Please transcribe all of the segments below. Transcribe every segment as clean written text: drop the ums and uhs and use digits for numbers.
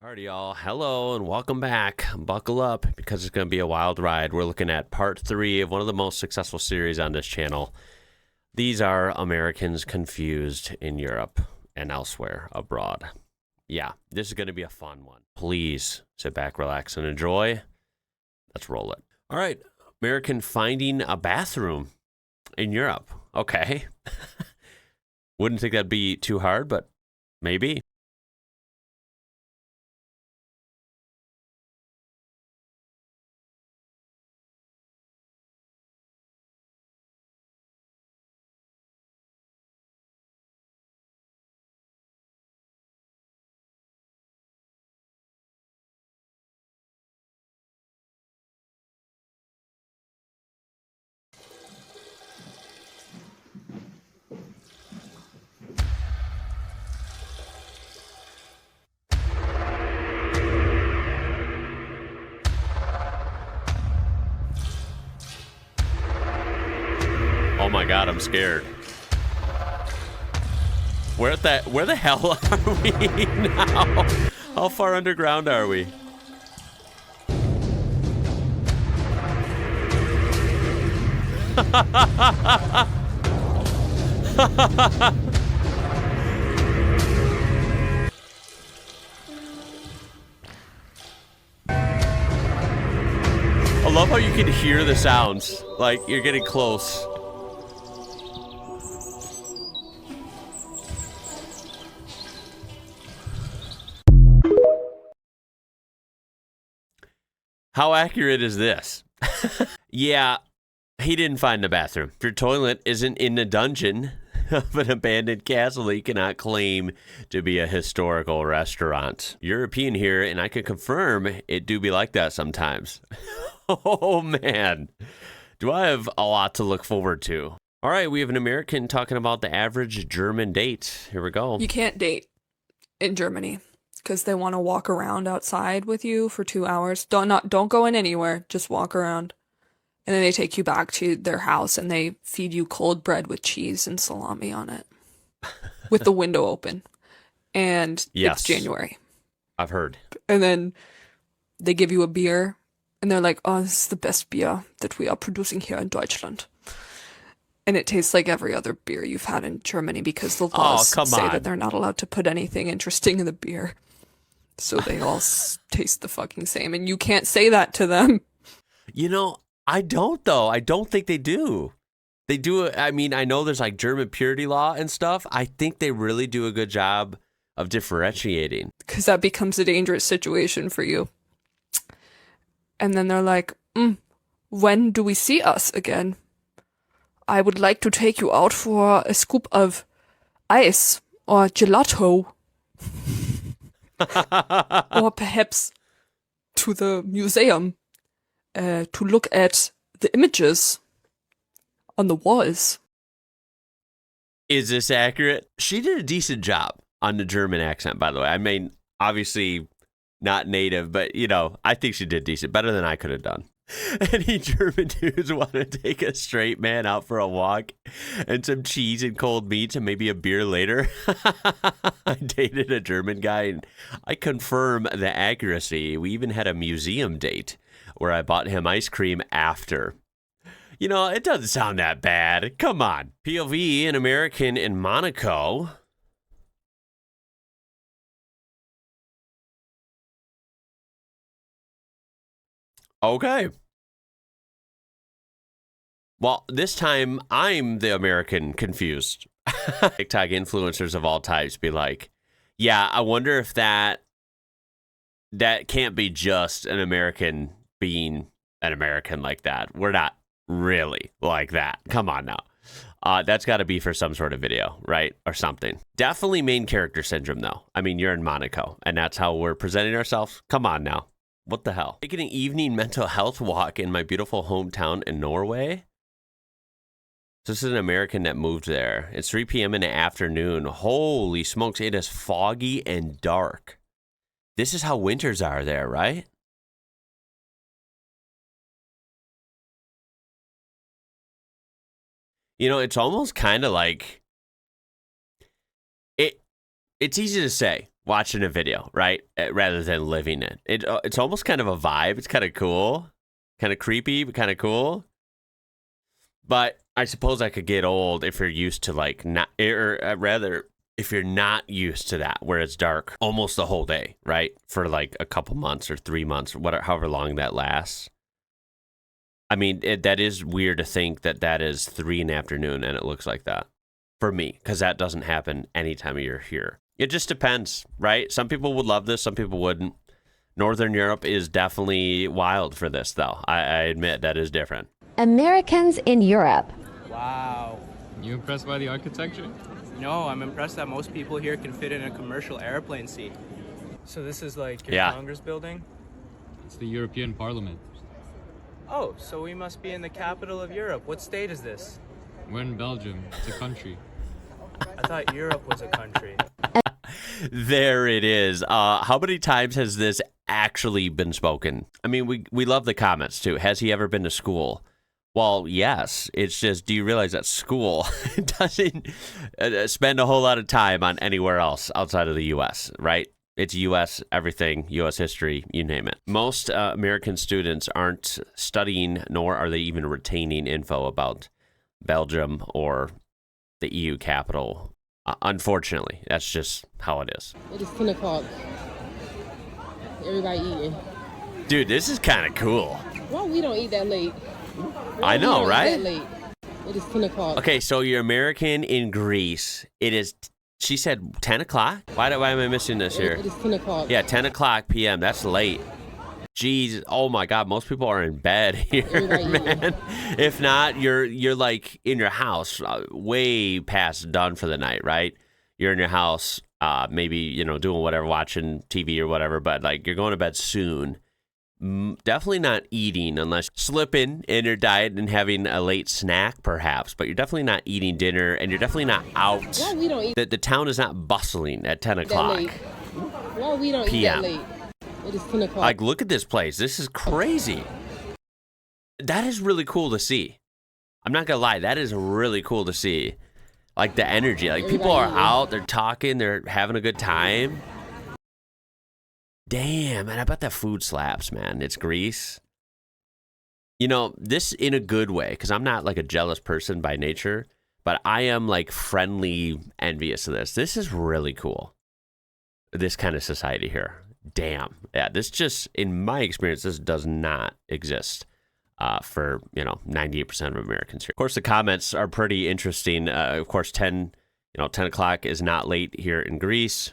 Alrighty, y'all. Hello and welcome back. Buckle up because it's going to be a wild ride. We're looking at part 3 of one of the most successful series on this channel. These are Americans confused in Europe and elsewhere abroad. Yeah, this is going to be a fun one. Please sit back, relax, and enjoy. Let's roll it. All right, American finding a bathroom in Europe. Okay. Wouldn't think that'd be too hard, but maybe. Oh my God, I'm scared. Where the hell are we now? How far underground are we? I love how you can hear the sounds, like you're getting close. How accurate is this? Yeah, he didn't find the bathroom. If your toilet isn't in the dungeon of an abandoned castle, you cannot claim to be a historical restaurant. European here, and I can confirm it do be like that sometimes. Oh man, do I have a lot to look forward to. All right, we have an American talking about the average German date. Here we go. You can't date in Germany because they want to walk around outside with you for 2 hours. Don't go in anywhere, just walk around. And then they take you back to their house and they feed you cold bread with cheese and salami on it with the window open. And Yes. It's January. I've heard. And then they give you a beer and they're like, "Oh, this is the best beer that we are producing here in Deutschland." And it tastes like every other beer you've had in Germany because the laws say that they're not allowed to put anything interesting in the beer. So they all taste the fucking same. And you can't say that to them. You know, I don't, though. I don't think they do. They do. I mean, I know there's like German purity law and stuff. I think they really do a good job of differentiating. Because that becomes a dangerous situation for you. And then they're like, when do we see us again? I would like to take you out for a scoop of ice or gelato. Or perhaps to the museum to look at the images on the walls. Is this accurate? She did a decent job on the German accent, by the way. I mean, obviously not native, but, you know, I think she did decent. Better than I could have done. Any German dudes want to take a straight man out for a walk and some cheese and cold meats and maybe a beer later? I dated a German guy and I confirm the accuracy. We even had a museum date where I bought him ice cream after. You know, it doesn't sound that bad. Come on. POV, an American in Monaco. Okay. Well, this time I'm the American confused. TikTok influencers of all types be like, yeah, I wonder if that can't be just an American being an American like that. We're not really like that. Come on now. That's got to be for some sort of video, right? Or something. Definitely main character syndrome, though. I mean, you're in Monaco, and that's how we're presenting ourselves. Come on now. What the hell? Taking an evening mental health walk in my beautiful hometown in Norway. So this is an American that moved there. It's 3 p.m. in the afternoon. Holy smokes, it is foggy and dark. This is how winters are there, right? You know, it's almost kind of like it's easy to say, watching a video, right? Rather than living it. It's almost kind of a vibe. It's kind of cool, kind of creepy, but kind of cool. But I suppose I could get old if you're used to like not, or rather, if you're not used to that, where it's dark almost the whole day, right? For like a couple months or 3 months, whatever, however long that lasts. I mean, that is weird to think that is 3 in the afternoon and it looks like that for me, because that doesn't happen any time of year here. It just depends, right? Some people would love this, some people wouldn't. Northern Europe is definitely wild for this, though. I admit that is different. Americans in Europe. Wow. You impressed by the architecture? No, I'm impressed that most people here can fit in a commercial airplane seat. So this is like your Congress building? It's the European Parliament. Oh, so we must be in the capital of Europe. What state is this? We're in Belgium. It's a country. I thought Europe was a country. There it is. How many times has this actually been spoken? I mean, we love the comments, too. Has he ever been to school? Well, yes. It's just, do you realize that school doesn't spend a whole lot of time on anywhere else outside of the U.S., right? It's U.S. everything, U.S. history, you name it. Most American students aren't studying, nor are they even retaining info about Belgium or the EU capital. Unfortunately, that's just how it is. It is 10 o'clock. Everybody eating. Dude, this is kind of cool. Why we don't eat that late? I know, right? That late? It is 10 o'clock. Okay, so you're American in Greece. It is, she said 10 o'clock? Why am I missing this here? It is 10 o'clock. Yeah, 10 o'clock p.m. That's late. Jeez, oh my God, most people are in bed here, man. If not, you're like in your house, way past done for the night, right? You're in your house, maybe, doing whatever, watching TV or whatever, but like you're going to bed soon. Definitely not eating unless slipping in your diet and having a late snack, perhaps, but you're definitely not eating dinner and you're definitely not out. Why we don't eat the town is not bustling at 10 o'clock. Why we don't eat that late? It is 10 o'clock. Like, look at this place. This is crazy. That is really cool to see. I'm not going to lie. That is really cool to see. Like, the energy. Like, people are out. They're talking. They're having a good time. Damn, man. I bet that food slaps, man. It's Greece. This in a good way, because I'm not, like, a jealous person by nature, but I am, like, friendly envious of this. This is really cool. This kind of society here. Damn. Yeah, this just, in my experience, this does not exist for, 98% of Americans here. Of course, the comments are pretty interesting. Of course, 10 o'clock is not late here in Greece.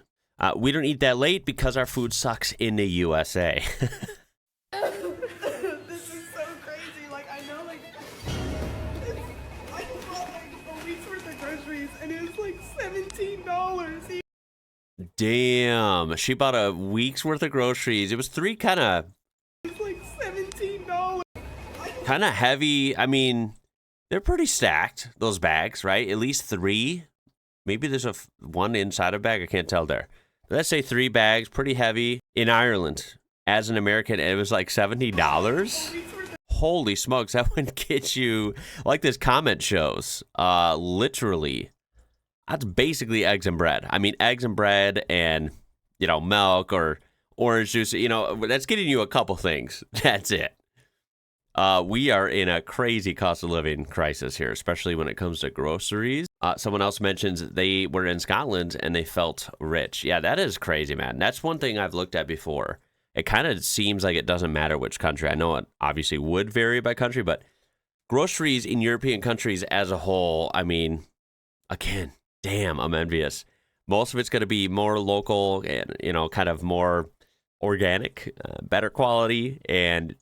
We don't eat that late because our food sucks in the USA. This is so crazy. Like, I know, like, I bought like a week's worth of groceries and it was like $17. Damn, she bought a week's worth of groceries. It was three It's like $17. kind of heavy. I mean, they're pretty stacked, those bags, right? At least 3. Maybe there's one inside a bag. I can't tell there. But let's say 3 bags, pretty heavy. In Ireland, as an American, it was like $70. Holy smokes, that would get you, like this comment shows, literally. That's basically eggs and bread. I mean, eggs and bread and, milk or orange juice, that's getting you a couple things. That's it. We are in a crazy cost of living crisis here, especially when it comes to groceries. Someone else mentions they were in Scotland and they felt rich. Yeah, that is crazy, man. That's one thing I've looked at before. It kind of seems like it doesn't matter which country. I know it obviously would vary by country, but groceries in European countries as a whole, I mean, again, damn, I'm envious. Most of it's going to be more local and, kind of more organic, better quality, and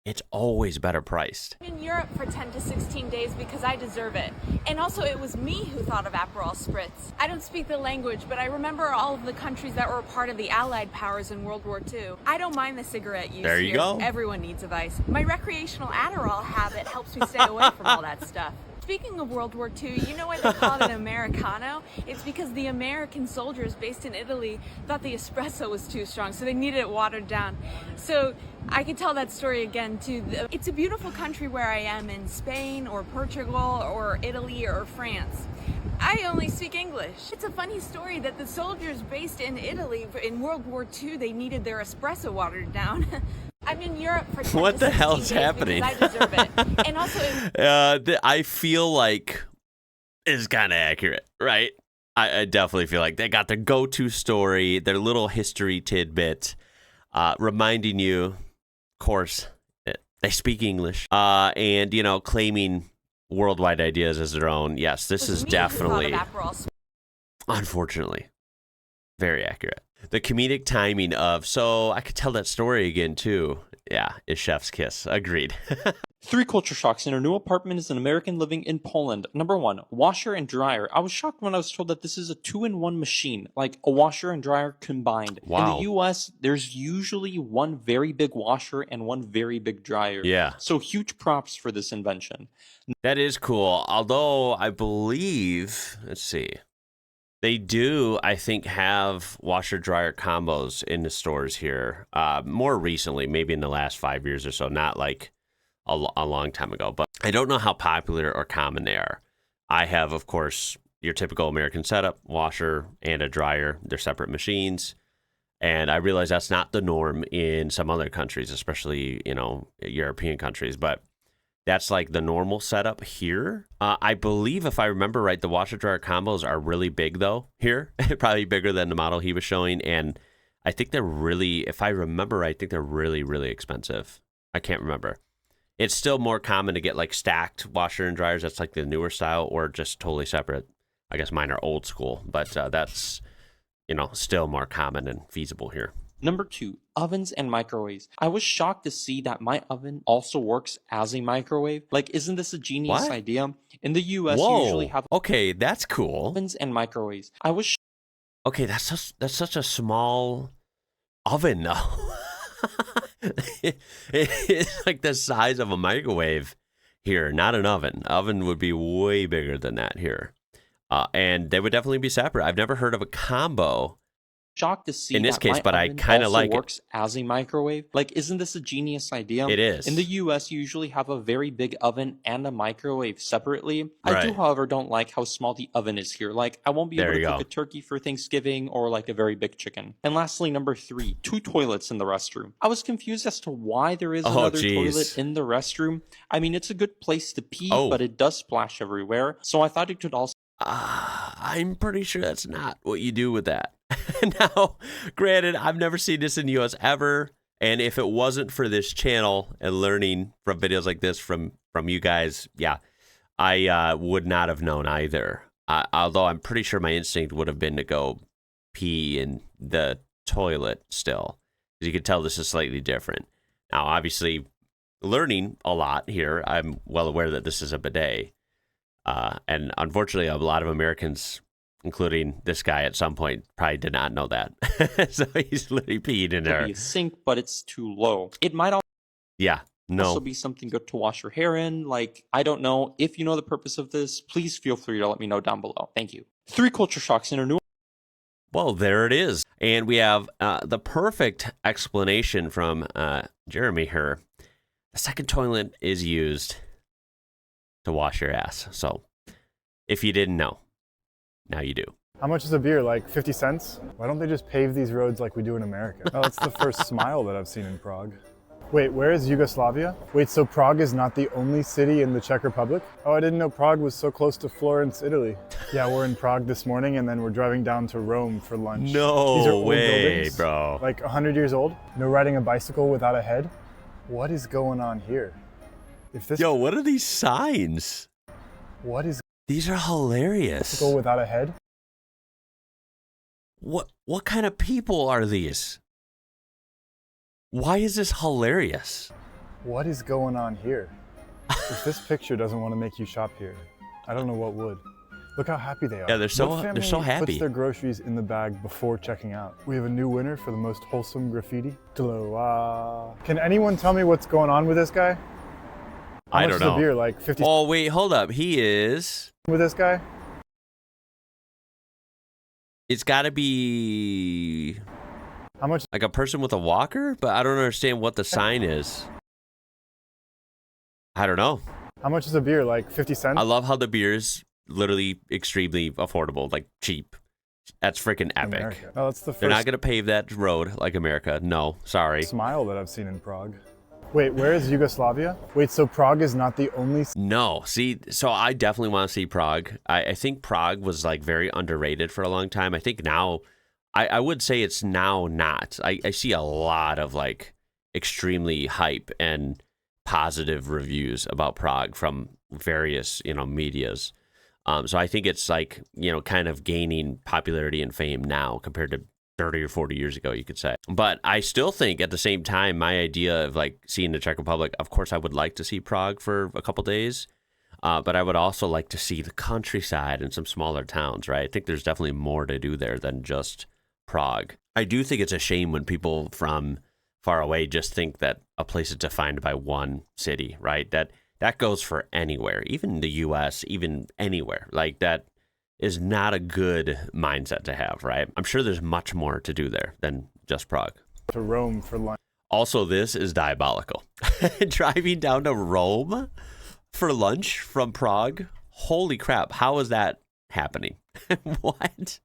it's always better priced. I'm in Europe for 10 to 16 days because I deserve it. And also, it was me who thought of Aperol Spritz. I don't speak the language, but I remember all of the countries that were part of the Allied powers in World War II. I don't mind the cigarette use. There you here. go. Everyone needs a vice. My recreational Adderall habit helps me stay away from all that stuff. Speaking of World War II, you know why they call it an Americano? It's because the American soldiers based in Italy thought the espresso was too strong, so they needed it watered down. So I could tell that story again too. It's a beautiful country where I am in Spain or Portugal or Italy or France. I only speak English. It's a funny story that the soldiers based in Italy in World War II, they needed their espresso watered down. I'm in Europe for 10 What to the 16 hell is days happening? because I deserve it. And also, I feel like it's kind of accurate, right? I definitely feel like they got their go-to story, their little history tidbit, reminding you, of course, that they speak English, and, you know, claiming worldwide ideas as their own. Yes, this is definitely, unfortunately, very accurate. The comedic timing of, so I could tell that story again, too. Yeah, is chef's kiss. Agreed. 3 culture shocks in our new apartment as an American living in Poland. Number 1, washer and dryer. I was shocked when I was told that this is a 2-in-1 machine, like a washer and dryer combined. Wow. In the US, there's usually one very big washer and one very big dryer. Yeah. So huge props for this invention. That is cool. Although I believe, let's see, they do, I think, have washer-dryer combos in the stores here. More recently, maybe in the last 5 years or so, not like a long time ago. But I don't know how popular or common they are. I have, of course, your typical American setup, washer and a dryer. They're separate machines. And I realize that's not the norm in some other countries, especially, you know, European countries. But that's like the normal setup here. I believe, if I remember right, the washer-dryer combos are really big, though, here. Probably bigger than the model he was showing. And I think they're really, if I remember right, I think they're really, really expensive. I can't remember. It's still more common to get like stacked washer and dryers. That's like the newer style, or just totally separate. I guess mine are old school, but that's, you know, still more common and feasible here. Number 2, ovens and microwaves. I was shocked to see that my oven also works as a microwave. Like, isn't this a genius idea? In the US, you usually have okay, that's cool. Ovens and microwaves. I was okay, that's such a small oven, though. It's like the size of a microwave here, not an oven. Oven would be way bigger than that here. And they would definitely be separate. I've never heard of a combo shocked to see in this that case, my but I oven kind of also like works as a microwave. Like, isn't this a genius idea? It is. In the US, you usually have a very big oven and a microwave separately. I do, however, don't like how small the oven is here. Like, I won't be able to cook a turkey for Thanksgiving or like a very big chicken. And lastly, number 3, 2 toilets in the restroom. I was confused as to why there is another toilet in the restroom. I mean, it's a good place to pee, but it does splash everywhere. So I thought it could also... I'm pretty sure that's not what you do with that. Now, granted, I've never seen this in the US ever, and if it wasn't for this channel and learning from videos like this from you guys, yeah, I would not have known either. Although I'm pretty sure my instinct would have been to go pee in the toilet still, because you could tell this is slightly different. Now, obviously, learning a lot here, I'm well aware that this is a bidet. And unfortunately, a lot of Americans, including this guy at some point, probably did not know that. So he's literally peed in there. Be a sink, but it's too low. It might also be something good to wash your hair in. Like, I don't know. If you know the purpose of this, please feel free to let me know down below. Thank you. 3 culture shocks in a new... Well, there it is. And we have the perfect explanation from Jeremy here. The second toilet is used to wash your ass. So if you didn't know, now you do. How much is a beer? Like 50 cents? Why don't they just pave these roads like we do in America? Oh, it's the first smile that I've seen in Prague. Wait, where is Yugoslavia? Wait, so Prague is not the only city in the Czech Republic? Oh, I didn't know Prague was so close to Florence, Italy. Yeah, we're in Prague this morning and then we're driving down to Rome for lunch. No These are old way, buildings, bro. Like 100 years old. No riding a bicycle without a head. What is going on here? If this Yo, what are these signs? What is... These are hilarious. Bicycle without a head? What kind of people are these? Why is this hilarious? What is going on here? If this picture doesn't want to make you shop here, I don't know what would. Look how happy they are. Yeah, they're so happy. Puts their groceries in the bag before checking out. We have a new winner for the most wholesome graffiti. Can anyone tell me what's going on with this guy? I don't know. How much is the beer? Like 50. Oh wait, hold up. He is with this guy. It's got to be how much? Like a person with a walker, but I don't understand what the sign is. I don't know. How much is a beer? Like 50 cents? I love how the beers literally extremely affordable, like cheap. That's freaking epic. America. Oh, that's the first They're not going to pave that road like America. No, sorry. smile that I've seen in Prague. Wait, where is Yugoslavia? Wait, so Prague is not the only... No, see, so I definitely want to see Prague. I think Prague was like very underrated for a long time. I think now, I would say it's now not. I see a lot of like extremely hype and positive reviews about Prague from various, medias. So I think it's like, kind of gaining popularity and fame now compared to 30 or 40 years ago, you could say. But I still think at the same time, my idea of like seeing the Czech Republic, of course, I would like to see Prague for a couple days, but I would also like to see the countryside and some smaller towns, right? I think there's definitely more to do there than just Prague. I do think it's a shame when people from far away just think that a place is defined by one city, right? That goes for anywhere, even the U.S., even anywhere. Like that is not a good mindset to have, right? I'm sure there's much more to do there than just Prague. To Rome for lunch. Also, this is diabolical. Driving down to Rome for lunch from Prague? Holy crap, how is that happening? What?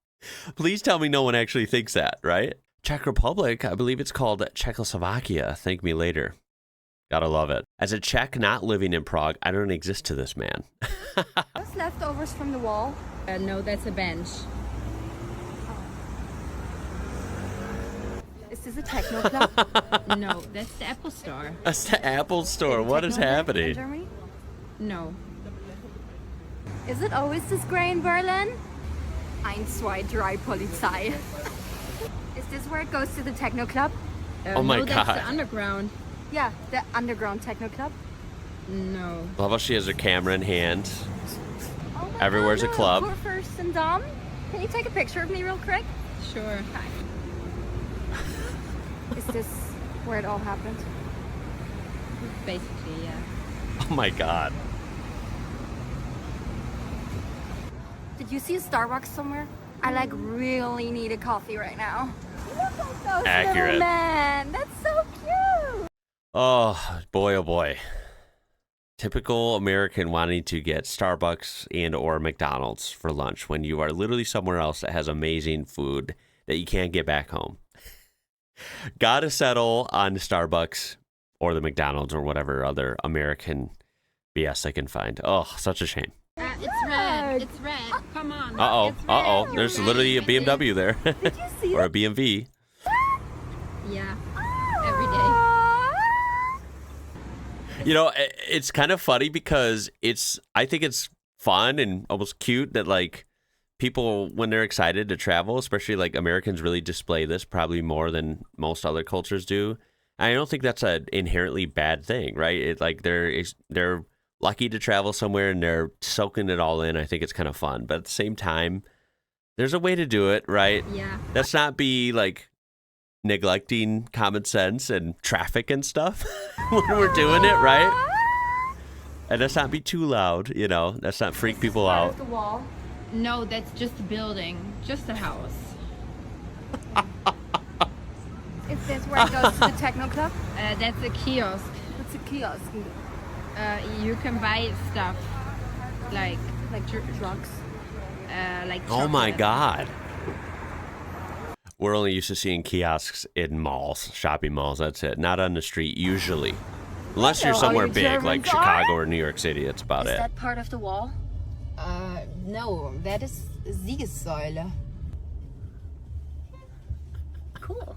Please tell me no one actually thinks that, right? Czech Republic, I believe it's called Czechoslovakia. Thank me later. Gotta love it. As a Czech not living in Prague, I don't exist to this man. Those leftovers from the wall? No, that's a bench. Is this a techno club? No, that's the Apple Store. That's the Apple Store. What is happening? In Germany? No. Is it always this gray in Berlin? 1, 2, 3 Polizei. Is this where it goes to the techno club? Oh my no, God. That's the underground. Yeah, the underground techno club. No. Love how she has her camera in hand. Oh my Everywhere's God, a club. We're first and Dom. Can you take a picture of me real quick? Sure. Is this where it all happened? Basically, yeah. Oh my God. Did you see a Starbucks somewhere? I like really need a coffee right now. Look at those Accurate. little men. That's so cute. Oh boy. Typical American wanting to get Starbucks and or McDonald's for lunch when you are literally somewhere else that has amazing food that you can't get back home. Gotta settle on Starbucks or the McDonald's or whatever other American BS I can find. Oh, such a shame. It's red. It's red. Come on. Uh-oh. There's literally a BMW there. Did you see or a BMV. Yeah. Every day. It's kind of funny because I think it's fun and almost cute that like people, when they're excited to travel, especially like Americans really display this probably more than most other cultures do. I don't think that's an inherently bad thing, right? It like they're lucky to travel somewhere and they're soaking it all in. I think it's kind of fun, but at the same time, there's a way to do it, right? Yeah. Let's not be like neglecting common sense and traffic and stuff when we're doing it, right? And let's not be too loud, let's not freak people out. The wall. No, that's just a building. Just a house. Is this where it goes to the techno club? That's a kiosk. It's a kiosk. You can buy stuff like drugs. Like Oh my chocolate. God. We're only used to seeing kiosks in malls, shopping malls. That's it. Not on the street, usually. Unless you're somewhere big, like Chicago or New York City. That's about it. Is that part of the wall? No, that is Siegessäule. Cool.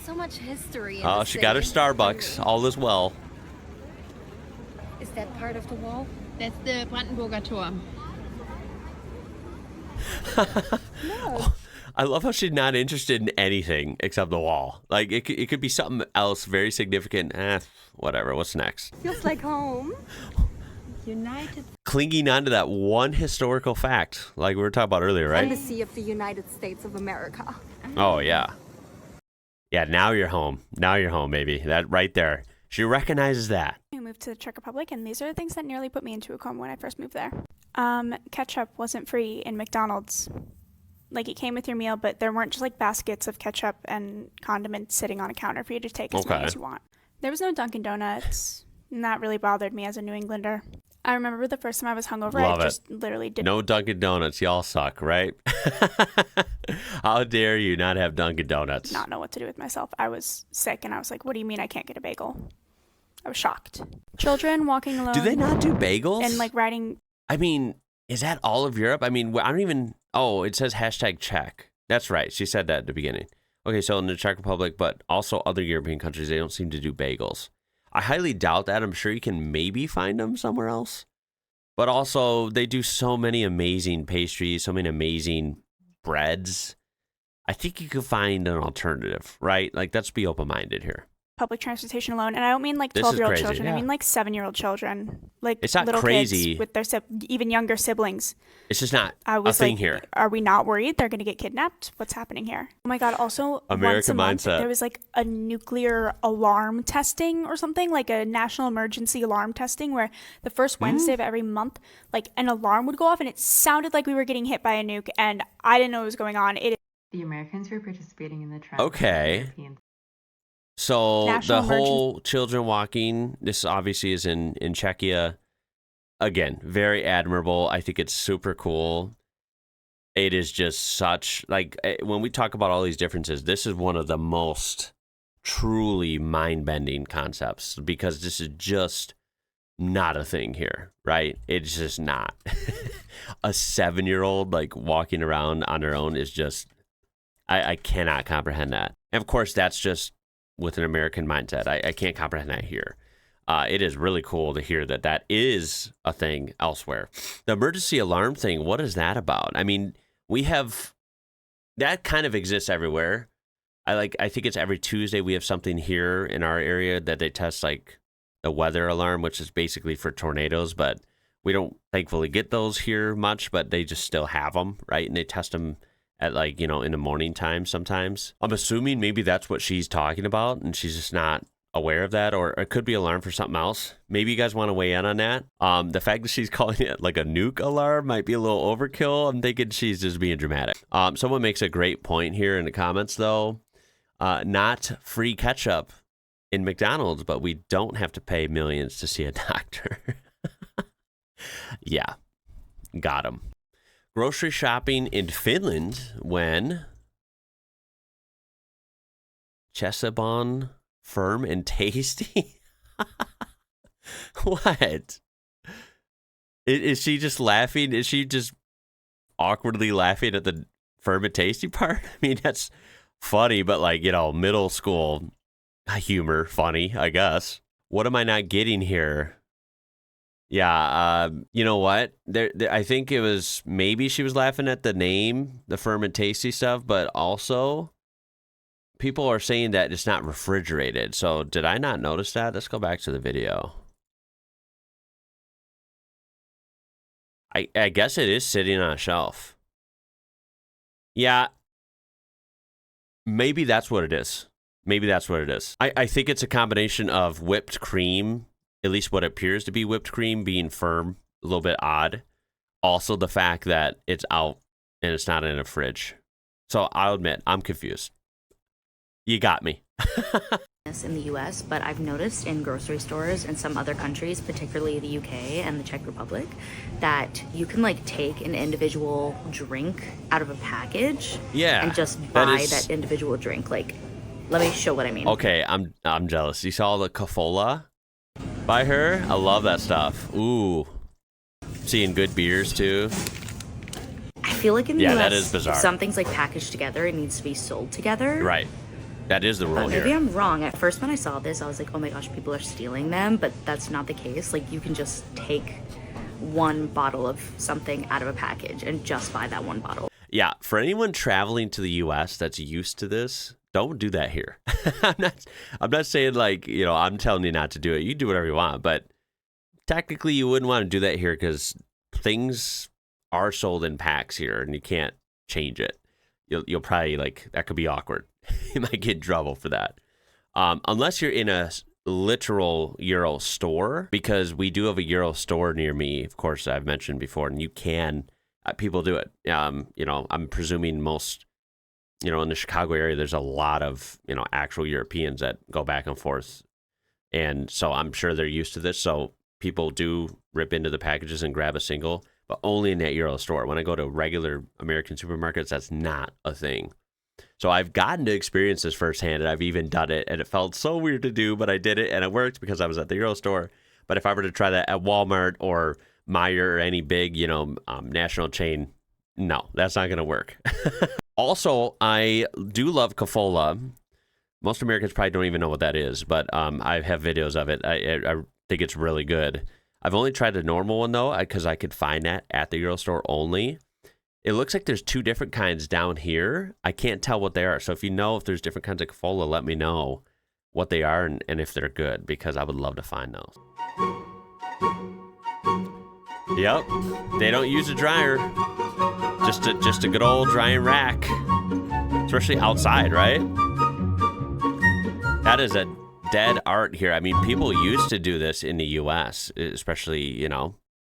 So much history. In Oh, the she got her city. Starbucks. All is well. Is that part of the wall? That's the Brandenburger Tor. No. I love how she's not interested in anything except the wall. Like, it could be something else very significant. Whatever. What's next? Feels like home. United. Clinging on to that one historical fact, like we were talking about earlier, right? Embassy of the United States of America. Oh, yeah. Yeah, now you're home. Now you're home, baby. That right there. She recognizes that. I moved to the Czech Republic, and these are the things that nearly put me into a coma when I first moved there. Ketchup wasn't free in McDonald's. Like, it came with your meal, but there weren't just like baskets of ketchup and condiments sitting on a counter for you to take as many as you want. There was no Dunkin' Donuts, and that really bothered me as a New Englander. I remember the first time I was hungover, Love I it. just literally didn't. No Dunkin' Donuts. Y'all suck, right? How dare you not have Dunkin' Donuts? Not know what to do with myself. I was sick, and I was like, what do you mean I can't get a bagel? I was shocked. Children walking alone. Do they not do bagels? And like riding. I mean, is that all of Europe? I mean, I don't even. Oh, it says hashtag Czech. That's right. She said that at the beginning. Okay, so in the Czech Republic, but also other European countries, they don't seem to do bagels. I highly doubt that. I'm sure you can maybe find them somewhere else. But also, they do so many amazing pastries, so many amazing breads. I think you could find an alternative, right? Like, let's be open-minded here. Public transportation alone, and I don't mean like This is 12-year-old crazy, children. yeah. I mean like 7-year-old children, like It's not little crazy. kids with their even younger siblings. It's just not I a was thing like, here. are we not worried they're going to get kidnapped? What's happening here? Oh my God! Also, American once a month, mindset. there was like a nuclear alarm testing or something, like a national emergency alarm testing, where the first Wednesday of every month, like an alarm would go off, and it sounded like we were getting hit by a nuke, and I didn't know what was going on. The Americans were participating in the trend. Okay. So National the whole children walking, this obviously is in Czechia. Again, very admirable. I think it's super cool. It is just such, like, when we talk about all these differences, this is one of the most truly mind-bending concepts because this is just not a thing here, right? It's just not. A 7-year-old, like, walking around on their own is just, I cannot comprehend that. And, of course, that's just with an American mindset. I can't comprehend that here. It is really cool to hear that that is a thing elsewhere. The emergency alarm thing, what is that about? I mean, we have, that kind of exists everywhere. I think it's every Tuesday we have something here in our area that they test, like the weather alarm, which is basically for tornadoes, but we don't thankfully get those here much, but they just still have them, right? And they test them at, like, you know, in the morning time sometimes. I'm assuming maybe that's what she's talking about and she's just not aware of that, or it could be alarm for something else. Maybe you guys want to weigh in on that. The fact that she's calling it like a nuke alarm might be a little overkill. I'm thinking she's just being dramatic. Someone makes a great point here in the comments though. Not free ketchup in McDonald's, but we don't have to pay millions to see a doctor. Yeah, got him. Grocery shopping in Finland when Chessabon firm and tasty. What? Is she just laughing? Is she just awkwardly laughing at the firm and tasty part? I mean, that's funny, but like, you know, middle school humor, funny, I guess. What am I not getting here? Yeah, you know what? I think it was, maybe she was laughing at the name, the firm and tasty stuff, but also people are saying that it's not refrigerated. So did I not notice that? Let's go back to the video. I guess it is sitting on a shelf. Yeah, maybe that's what it is. Maybe that's what it is. I think it's a combination of whipped cream, at least what appears to be whipped cream, being firm, a little bit odd. Also the fact that it's out and it's not in a fridge. So I'll admit, I'm confused. You got me. In the US, but I've noticed in grocery stores in some other countries, particularly the UK and the Czech Republic, that you can like take an individual drink out of a package, and just buy that individual drink. Like, let me show what I mean. Okay, I'm jealous. You saw the Cafola by her? I love that stuff. Ooh. Seeing good beers too. I feel like in the yeah, US, that is bizarre. if something's like packaged together, it needs to be sold together. Right. That is the rule Maybe here. I'm wrong. At first when I saw this, I was like, oh my gosh, people are stealing them, but that's not the case. Like, you can just take one bottle of something out of a package and just buy that one bottle. Yeah, for anyone traveling to the US that's used to this, don't do that here. I'm not saying, like, you know, I'm telling you not to do it. You do whatever you want, but technically you wouldn't want to do that here because things are sold in packs here and you can't change it. You'll probably, like, that could be awkward. You might get in trouble for that. Unless you're in a literal Euro store, because we do have a Euro store near me, of course, I've mentioned before, and you can, people do it. You know, I'm presuming most, you know, in the Chicago area, there's a lot of, you know, actual Europeans that go back and forth. And so I'm sure they're used to this. So people do rip into the packages and grab a single, but only in that Euro store. When I go to regular American supermarkets, that's not a thing. So I've gotten to experience this firsthand, and I've even done it, and it felt so weird to do, but I did it, and it worked because I was at the Euro store. But if I were to try that at Walmart or Meijer or any big, national chain, no, that's not going to work. Also, I do love Cafola. Most Americans probably don't even know what that is, but I have videos of it. I think it's really good. I've only tried the normal one, though, because I could find that at the Euro store only. It looks like there's 2 different kinds down here. I can't tell what they are. So if you know if there's different kinds of Cafola, let me know what they are and if they're good, because I would love to find those. Yep, they don't use a dryer. Just a good old drying rack, especially outside, right? That is a dead art here. I mean, people used to do this in the U.S., especially,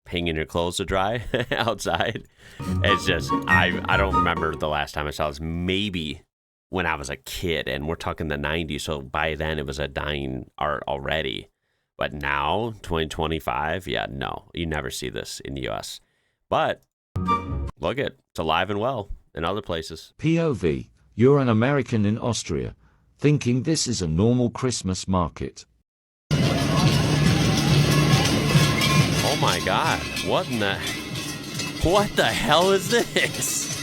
hanging your clothes to dry outside. It's just, I don't remember the last time I saw this. Maybe when I was a kid, and we're talking the 90s, so by then it was a dying art already. But now, 2025, yeah, no, you never see this in the U.S. But look, it's alive and well in other places. POV, you're an American in Austria, thinking this is a normal Christmas market. Oh my God, what the hell is this?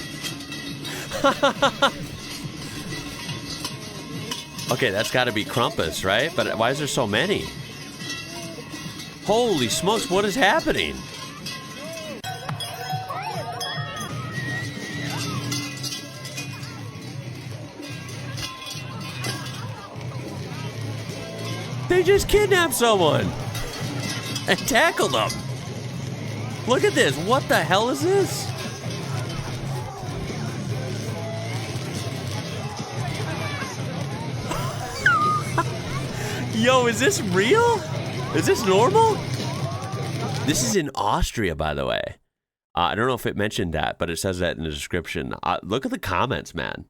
Okay, that's got to be Krampus, right? But why is there so many? Holy smokes, what is happening? They just kidnapped someone and tackled them. Look at this. What the hell is this? Yo, is this real? Is this normal? This is in Austria, by the way. I don't know if it mentioned that, but it says that in the description. Look at the comments, man.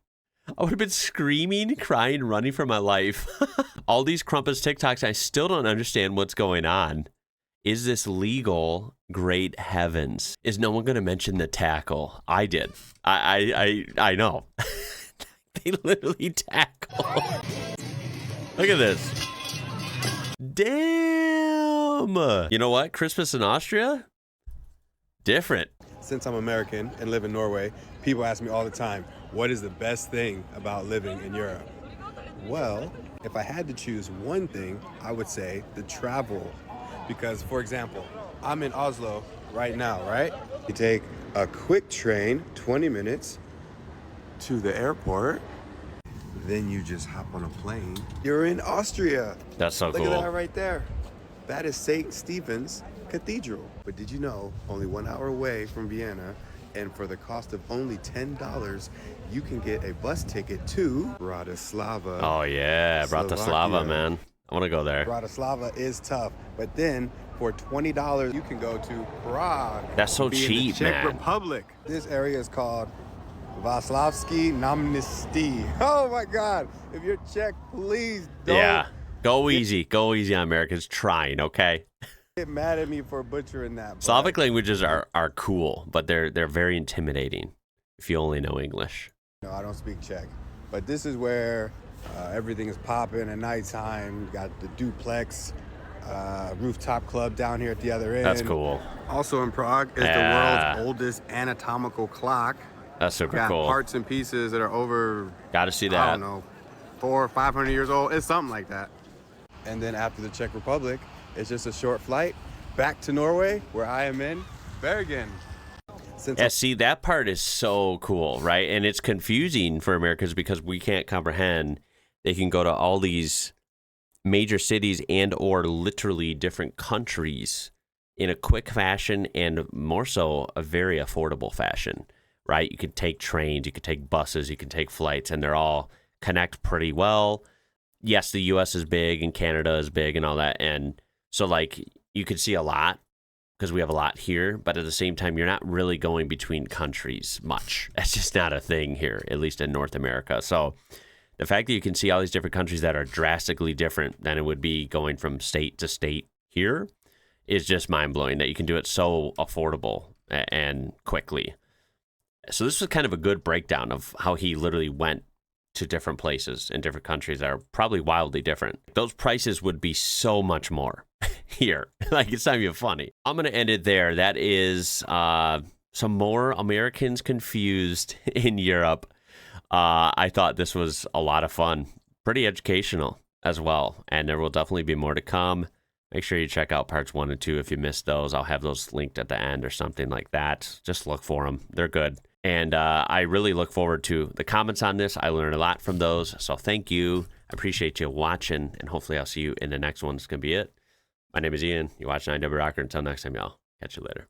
I would have been screaming, crying, running for my life. All these Krampus TikToks, I still don't understand what's going on. Is this legal? Great heavens. Is no one going to mention the tackle? I did. I know. They literally tackle. Look at this. Damn. You know what? Christmas in Austria? Different. Since I'm American and live in Norway, people ask me all the time, what is the best thing about living in Europe? Well, if I had to choose one thing, I would say the travel. Because, for example, I'm in Oslo right now, right? You take a quick train, 20 minutes, to the airport. Then you just hop on a plane. You're in Austria. That's so cool. Look at that right there. That is St. Stephen's Cathedral. But did you know, only 1 hour away from Vienna, and for the cost of only $10, you can get a bus ticket to Bratislava. Oh yeah, Bratislava, man. I want to go there. Bratislava is tough, but then for $20, you can go to Prague. That's so cheap, Czech man. Republic. This area is called Václavské náměstí. Oh my God! If you're Czech, please don't. Yeah, go easy on Americans trying, okay? Get mad at me for butchering that. Slavic languages are cool, but they're very intimidating if you only know English. No, I don't speak Czech, but this is where everything is popping at nighttime. Got the duplex rooftop club down here at the other end. That's cool. Also in Prague is the world's oldest anatomical clock. That's super got cool. Parts and pieces that are over. Got to see that. I don't know, 400 or 500 years old. It's something like that. And then after the Czech Republic, it's just a short flight back to Norway, where I am in Bergen. Yeah, see, that part is so cool, right? And it's confusing for Americans because we can't comprehend they can go to all these major cities and or literally different countries in a quick fashion and more so a very affordable fashion, right? You can take trains, you can take buses, you can take flights, and they're all connect pretty well. Yes, the U.S. is big and Canada is big and all that, and so like you could see a lot because we have a lot here, but at the same time, you're not really going between countries much. That's just not a thing here, at least in North America. So the fact that you can see all these different countries that are drastically different than it would be going from state to state here is just mind-blowing that you can do it so affordable and quickly. So this was kind of a good breakdown of how he literally went to different places in different countries that are probably wildly different. Those prices would be so much more here. Like, it's not even funny. I'm going to end it there. That is some more Americans confused in Europe. I thought this was a lot of fun. Pretty educational as well. And there will definitely be more to come. Make sure you check out parts 1 and 2 if you missed those. I'll have those linked at the end or something like that. Just look for them. They're good. And I really look forward to the comments on this. I learned a lot from those. So thank you. I appreciate you watching. And hopefully I'll see you in the next one. It's going to be it. My name is Ian. You're watching IWrocker. Until next time, y'all. Catch you later.